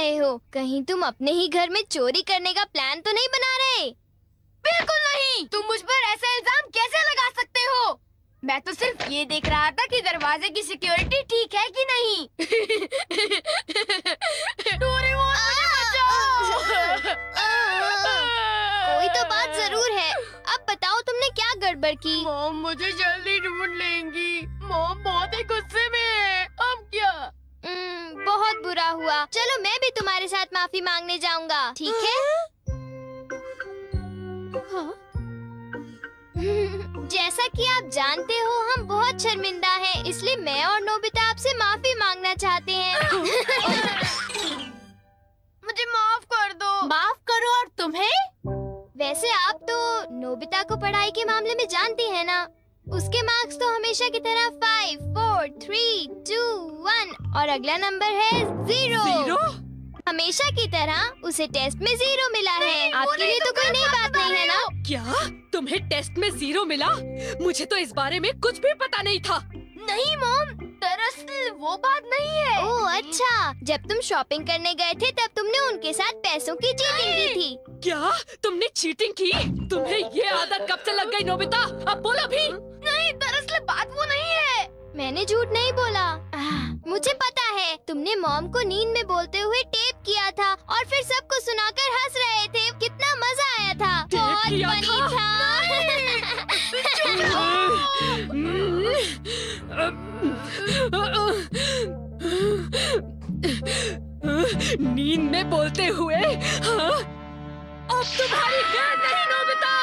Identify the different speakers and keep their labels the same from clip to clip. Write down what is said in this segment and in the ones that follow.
Speaker 1: रहे हो? कहीं तुम अपने ही घर में चोरी करने का प्लान तो नहीं बना रहे?
Speaker 2: बिल्कुल नहीं। तुम मुझ पर ऐसा इल्जाम कैसे लगा सकते हो? मैं तो सिर्फ ये देख रहा था कि दरवाजे की सिक्योरिटी ठीक है कि नहीं। डोरेमोन, मुझे बचाओ।
Speaker 1: कोई तो बात जरूर है। अब बताओ तुमने क्या गड़बड़ की?
Speaker 2: मॉम मुझे जल्दी ढूंढ लेंगी। मॉम बहुत ही गुस्से में है। अब क्या?
Speaker 1: बहुत बुरा हुआ। चलो मैं भी तुम्हारे साथ माफी मांगने जाऊंगा, ठीक है?
Speaker 2: हाँ?
Speaker 1: जैसा कि आप जानते हो हम बहुत शर्मिंदा हैं, इसलिए मैं और नोबिता आपसे माफी मांगना चाहते हैं।
Speaker 2: मुझे माफ कर दो। माफ करो और तुम्हें?
Speaker 1: वैसे आप तो नोबिता को पढ़ाई के मामले में जानती हैं ना? उसके मार्क्स तो हमेशा की तरह 5, 4, 3, 2, 1 और अगला नंबर है 0। हमेशा की तरह उसे टेस्ट में 0 मिला है। आपके लिए तो कोई नई बात नहीं है ना?
Speaker 3: क्या तुम्हें टेस्ट में 0 मिला? मुझे तो इस बारे में कुछ भी पता नहीं था।
Speaker 2: नहीं मॉम, दरअसल वो बात नहीं है।
Speaker 1: ओह अच्छा, जब तुम शॉपिंग करने गए थे तब तुमने उनके साथ पैसों की चीटिंग की थी।
Speaker 3: क्या तुमने चीटिंग की? तुम्हें ये आदत कब से लग गई नोबिता? अब बोलो भी।
Speaker 2: नहीं, दरअसल बात वो नहीं है।
Speaker 1: मैंने झूठ नहीं बोला। मुझे पता है, तुमने मॉम को नींद में बोलते हुए टेप किया था और फिर सबको सुनाकर हंस रहे थे। कितना मजा आया था। बहुत
Speaker 3: किया
Speaker 1: फनी था।
Speaker 3: नींद में बोलते हुए? हाँ? अब तुम्हारी खैर नहीं नोबिता।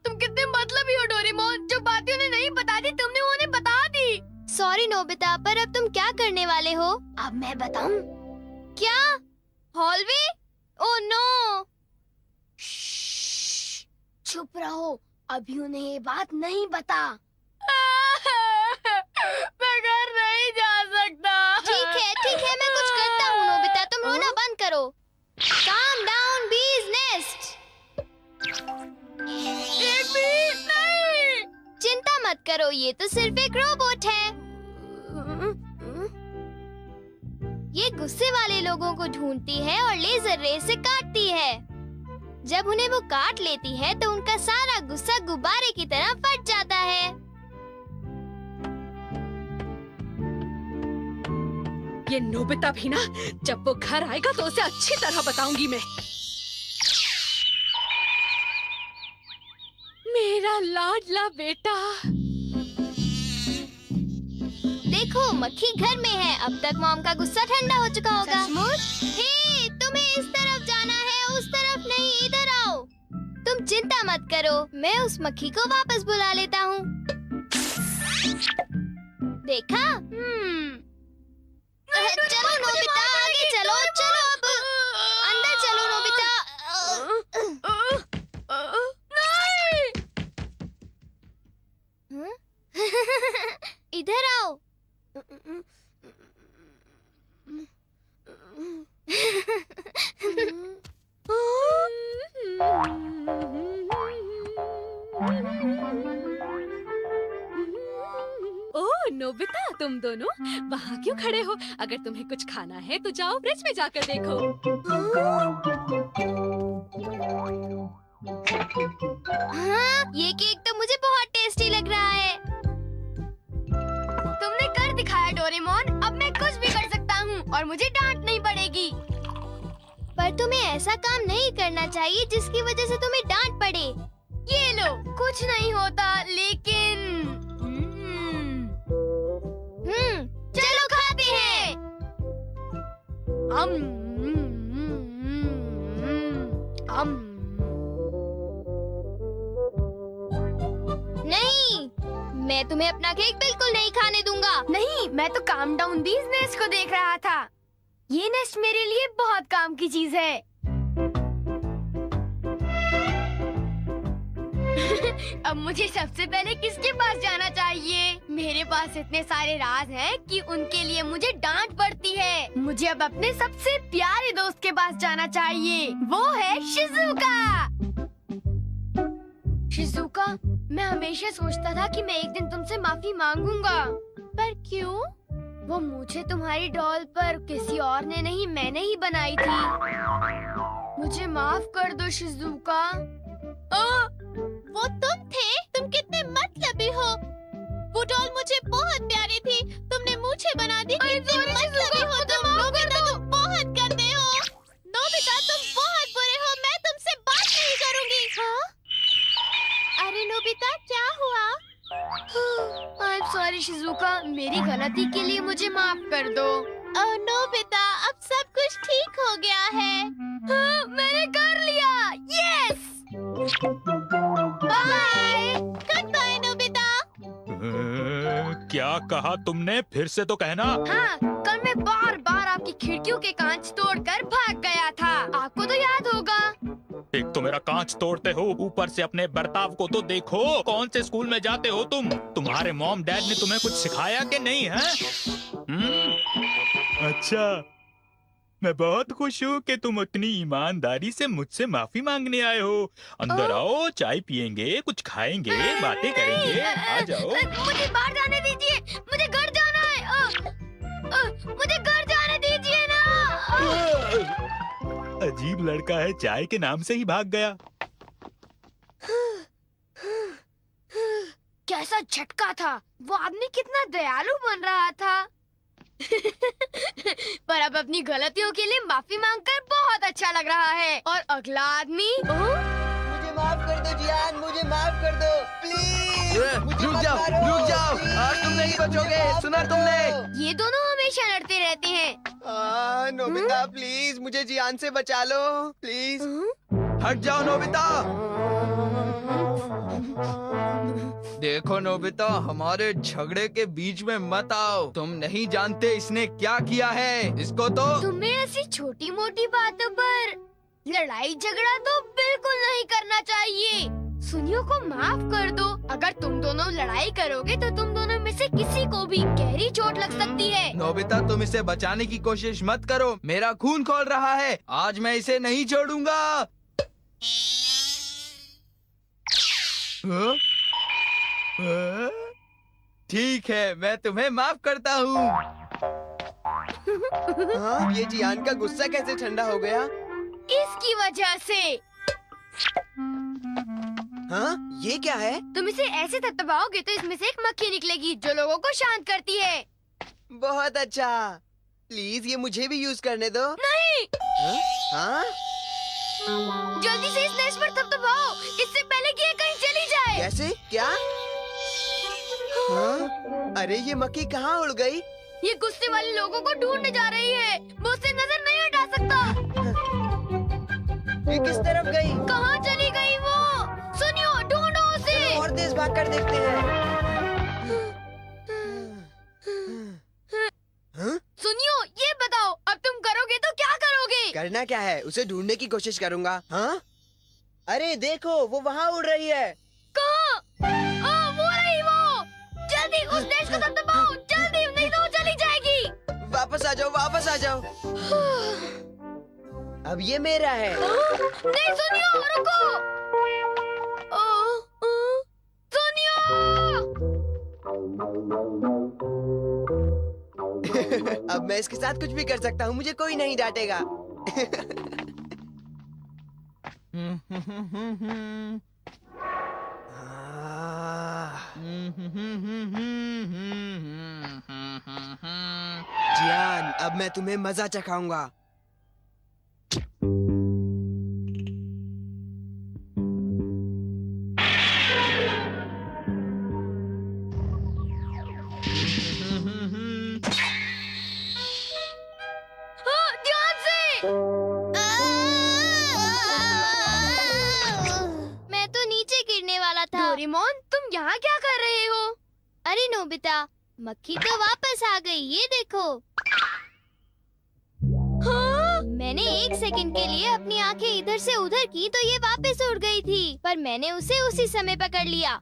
Speaker 2: तुम कितने मतलबी हो डोरेमोन। जो बातें उन्हें नहीं बता दी तुमने उन्हें बता दी।
Speaker 1: सॉरी नोबिता, पर अब तुम क्या करने वाले हो?
Speaker 2: अब मैं बताऊं?
Speaker 1: क्या? हॉलवे? Oh no!
Speaker 2: चुप रहो, अभी उन्हें ये बात नहीं बता। मैं घर नहीं जा सकता।
Speaker 1: ठीक है, मैं कुछ करता हूँ नोबिता, तुम रोना बंद करो। Calm down, bee's nest.
Speaker 2: एक भी नहीं।
Speaker 1: चिंता मत करो, ये तो सिर्फ एक रोबोट है। ये गुस्से वाले लोगों को ढूंढती है और लेजर रे से काटती है। जब उन्हें वो काट लेती है तो उनका सारा गुस्सा गुब्बारे की तरह फट जाता है।
Speaker 3: ये नोबिता भी ना, जब वो घर आएगा तो उसे अच्छी तरह बताऊंगी मैं। मेरा लाडला बेटा।
Speaker 1: देखो मक्खी घर में है। अब तक मॉम का गुस्सा ठंडा हो चुका होगा। हे, तुम्हें इस तरफ जाना है, उस तरफ नहीं, इधर आओ। तुम चिंता मत करो, मैं उस मक्खी को वापस बुला लेता हूँ। देखा? चलो नोबिता, आगे चलो, चलो अब अंदर चलो नोबिता। इधर आओ।
Speaker 3: ओह नोबिता, तुम दोनों वहाँ क्यों खड़े हो? अगर तुम्हें कुछ खाना है तो जाओ फ्रिज में जाकर देखो।
Speaker 1: हाँ, ये केक तो मुझे बहुत टेस्टी लग रहा है।
Speaker 2: तुमने कर दिखाया डोरेमोन। अब मैं कुछ भी कर सकता हूँ और मुझे डांट नहीं पड़ेगी।
Speaker 1: पर तुम्हें ऐसा काम नहीं करना चाहिए जिसकी वजह से तुम्हें डांट पड़े।
Speaker 2: ये लो, कुछ नहीं होता, लेकिन
Speaker 1: चलो खाते हैं। नहीं, मैं तुम्हें अपना केक बिल्कुल नहीं खाने दूंगा।
Speaker 2: नहीं, मैं तो काम डाउन बीज नेस्ट को देख रहा था। ये नेस्ट मेरे लिए बहुत काम की चीज है। अब मुझे सबसे पहले किसके पास जाना चाहिए? मेरे पास इतने सारे राज हैं कि उनके लिए मुझे डांट पड़ती है। मुझे अब अपने सबसे प्यारे दोस्त के पास जाना चाहिए। वो है शिज़ुका। शिज़ुका, मैं हमेशा सोचता था कि मैं एक दिन तुमसे माफी मांगूंगा। पर क्यों? वो मुझे तुम्हारी डॉल पर किसी और ने नहीं, मैंने ही बनाई थी। मुझे माफ कर दो शिज़ुका। वो तुम थे? तुम कितने मतलबी हो। वो डॉल मुझे बहुत प्यारी थी, तुमने मुझे बना दी। कितने मतलबी हो तुम। नोबिता, तुम बहुत गंदे हो। नोबिता, तुम बहुत बुरे हो। मैं तुमसे बात नहीं करूंगी। हाँ? अरे नोबिता, क्या हुआ? I'm sorry शिज़ुका, मेरी गलती के लिए मुझे माफ कर दो। नोबिता, अब सब कुछ ठीक हो गया है। हाँ, मैंने कर लिया। Yes. Bye. Good bye Nobita.
Speaker 4: क्या कहा तुमने? फिर से तो कहना।
Speaker 2: हाँ, कल मैं बार बार आपकी खिड़कियों के कांच तोड़कर भाग गया था। आपको तो याद होगा।
Speaker 4: एक तो मेरा कांच तोड़ते हो, ऊपर से अपने बर्ताव को तो देखो। कौन से स्कूल में जाते हो तुम? तुम्हारे मॉम डैड ने तुम्हें कुछ सिखाया कि नहीं है? अच्छा, मैं बहुत खुश हूँ कि तुम उतनी ईमानदारी से मुझझसे माफी मांगने आए हो। अंदर आओ, चाय पियेंगे, कुछ खाएंगे, बातें करेंगे। आ जाओ।
Speaker 2: मुझे बाहर जाने दीजिए, मुझे घर जाना है। मुझे घर जाने दीजिए ना।
Speaker 4: अजीब लड़का है, चाय के नाम से ही भाग गया।
Speaker 2: कैसा झटका था। वो आदमी कितना दयालु बन रहा था। पर अब अपनी गलतियों के लिए माफी मांगकर बहुत अच्छा लग रहा है। और अगला आदमी
Speaker 5: मुझे माफ कर दो जियान, मुझे माफ कर दो प्लीज।
Speaker 6: रुक जाओ, आज तुम नहीं बचोगे। सुना तुमने?
Speaker 2: ये दोनों हमेशा लड़ते रहते हैं।
Speaker 5: नोबिता प्लीज मुझे जियान से बचा लो प्लीज।
Speaker 6: हट जाओ नोबिता। देखो नोबिता, हमारे झगड़े के बीच में मत आओ। तुम नहीं जानते इसने क्या किया है। इसको तो
Speaker 2: तुम्हें ऐसी छोटी मोटी बातों पर लड़ाई झगड़ा तो बिल्कुल नहीं करना चाहिए। सुनियो को माफ कर दो। अगर तुम दोनों लड़ाई करोगे तो तुम दोनों में से किसी को भी गहरी चोट लग सकती है।
Speaker 6: नोबिता, तुम इसे बचाने की कोशिश मत करो। मेरा खून खौल रहा है। आज मैं इसे नहीं छोड़ूंगा। हाँ? हाँ? ठीक है, मैं तुम्हें माफ करता हूँ।
Speaker 5: हाँ, ये जियान का गुस्सा कैसे ठंडा हो गया?
Speaker 2: इसकी वजह से।
Speaker 5: हाँ, ये क्या है?
Speaker 2: तुम इसे ऐसे थपथपाओगे तो इसमें से एक मक्खी निकलेगी जो लोगों को शांत करती है।
Speaker 5: बहुत अच्छा। प्लीज ये मुझे भी यूज करने दो।
Speaker 2: नहीं।
Speaker 5: हाँ?
Speaker 2: जल्दी से इस नेश पर थपथपाओ, इससे पहले कि ये कहीं चली जाए।
Speaker 5: कैसे? क्या? हाँ? अरे ये मक्खी कहाँ उड़ गई?
Speaker 2: ये गुस्से वाले लोगों को ढूंढने जा रही है। वो उससे नजर नहीं हटा सकता।
Speaker 5: ये किस तरफ गई?
Speaker 2: कहाँ चली गई वो? सुनियो, ढूंढो उसे।
Speaker 5: और तेज भाग कर देखते हैं। हाँ?
Speaker 2: सुनियो, ये बताओ, अब तुम करोगे तो क्या करोगे?
Speaker 5: करना क्या है? उसे ढूंढने की कोशिश करूंगा। हाँ? अरे देखो, वो वहाँ उड़ रही है।
Speaker 2: कहाँ? वो रही वो। जल्दी उस नेश को थपथपाओ, जल्दी, नहीं तो वो चली जाएगी।
Speaker 5: वापस आ जाओ, वापस आ जाओ। अब ये मेरा है।
Speaker 2: नहीं सुनियो, रुको। सुनियो।
Speaker 5: अब मैं इसके साथ कुछ भी कर सकता हूँ, मुझे कोई नहीं डांटेगा। जियान, अब मैं तुम्हें मजा चखाऊंगा।
Speaker 2: ध्यान से।
Speaker 1: मैं तो नीचे गिरने वाला था।
Speaker 2: डोरेमोन, तुम यहाँ क्या कर रहे हो?
Speaker 1: अरे नोबिता, मक्खी तो वापस आ गई, ये देखो।
Speaker 2: हाँ?
Speaker 1: मैंने 1 सेकंड के लिए अपनी आंखें इधर से उधर की तो ये वापस उड़ गई थी, पर मैंने उसे उसी समय पकड़ लिया।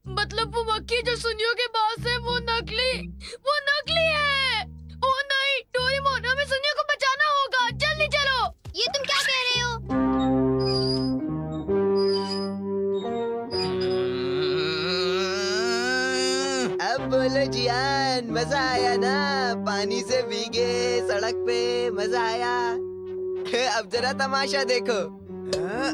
Speaker 2: मतलब वो मक्खी जो सुनियो के पास है वो नकली है। ओ नहीं, डोरेमोन, हमें सुनियो को बचाना होगा। जल्दी चलो।
Speaker 1: ये तुम क्या कह रहे हो?
Speaker 5: बोलो जियान, मजा आया ना? पानी से भीगे सड़क पे, मजा आया। अब जरा तमाशा देखो। हाँ,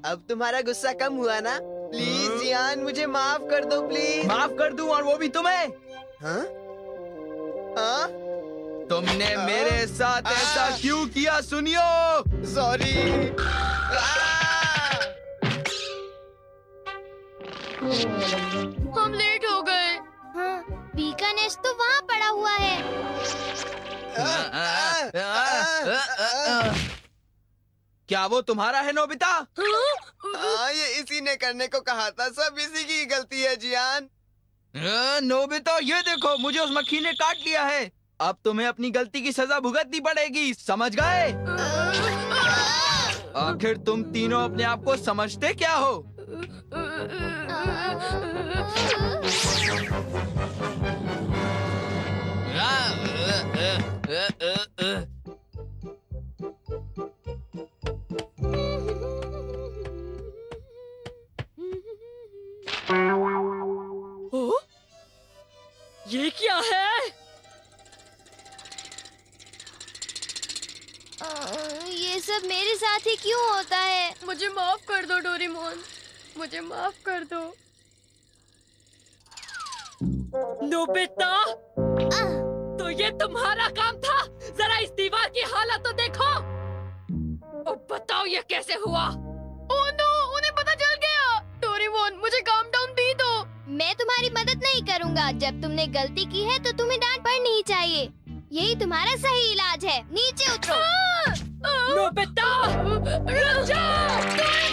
Speaker 5: अब तुम्हारा गुस्सा कम हुआ ना? प्लीज जियान, मुझे माफ कर दो प्लीज।
Speaker 6: माफ कर दूं, और वो भी तुम्हें?
Speaker 5: हाँ? हाँ?
Speaker 6: तुमने मेरे साथ ऐसा क्यों किया? सुनियो।
Speaker 5: सॉरी।
Speaker 2: हम लेट हो गए।
Speaker 1: हाँ, बी का नेस्ट तो वहाँ पड़ा हुआ है।
Speaker 6: क्या वो तुम्हारा है नोबिता?
Speaker 5: ये इसी ने करने को कहा था, सब इसी की गलती है जियान।
Speaker 6: नोबिता, ये देखो, मुझे उस मक्खी ने काट लिया है। अब तुम्हें अपनी गलती की सजा भुगतनी पड़ेगी, समझ गए? आखिर तुम तीनों अपने आप को समझते क्या हो?
Speaker 3: ओ, ये क्या है?
Speaker 1: ये सब मेरे साथ ही क्यों होता है?
Speaker 2: मुझे माफ कर दो डोरेमोन, मुझे माफ कर दो।
Speaker 3: नोबिता, तो ये तुम्हारा काम था? जरा इस दीवार की हालत तो देखो। अब बताओ ये कैसे हुआ?
Speaker 2: ओह नो, उन्हें पता चल गया। डोरेमोन, मुझे काम डाउन दी दो।
Speaker 1: मैं तुम्हारी मदद नहीं करूँगा। जब तुमने गलती की है तो तुम्हें डांट पड़नी ही चाहिए। यही तुम्हारा सही इलाज है। नीचे उतरो।
Speaker 3: नोबिता, रुक जाओ।